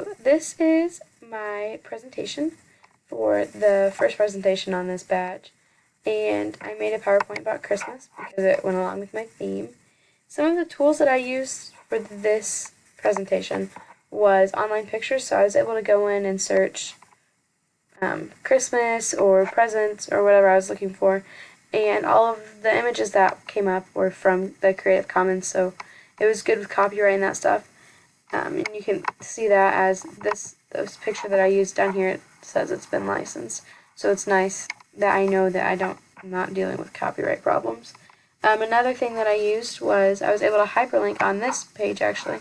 So this is my presentation for the first presentation on this badge. And I made a PowerPoint about Christmas because it went along with my theme. Some of the tools that I used for this presentation was online pictures, so I was able to go in and search Christmas or presents or whatever I was looking for, and all of the images that came up were from the Creative Commons, so it was good with copyright and that stuff. And you can see that as this picture that I used down here, it says it's been licensed, so it's nice that I know that I'm not dealing with copyright problems. Another thing that I used was I was able to hyperlink on this page actually.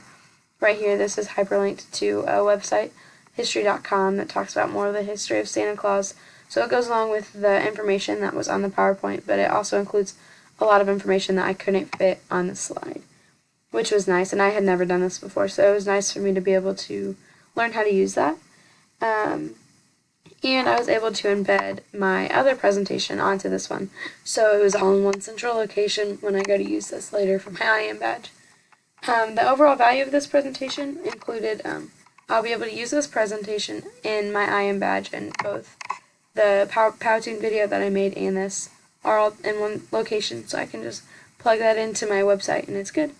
Right here, this is hyperlinked to a website, history.com, that talks about more of the history of Santa Claus. So it goes along with the information that was on the PowerPoint, but it also includes a lot of information that I couldn't fit on the slide, which was nice, and I had never done this before, so it was nice for me to be able to learn how to use that. And I was able to embed my other presentation onto this one, so it was all in one central location when I go to use this later for my IM badge. The overall value of this presentation included I'll be able to use this presentation in my IM badge, and both the Powtoon video that I made and this are all in one location, so I can just plug that into my website and it's good.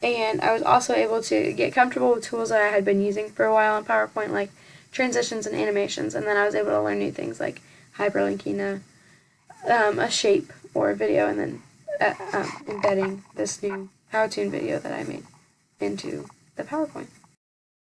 And I was also able to get comfortable with tools that I had been using for a while in PowerPoint, like transitions and animations, and then I was able to learn new things like hyperlinking a shape or a video and then embedding this new Powtoon video that I made into the PowerPoint.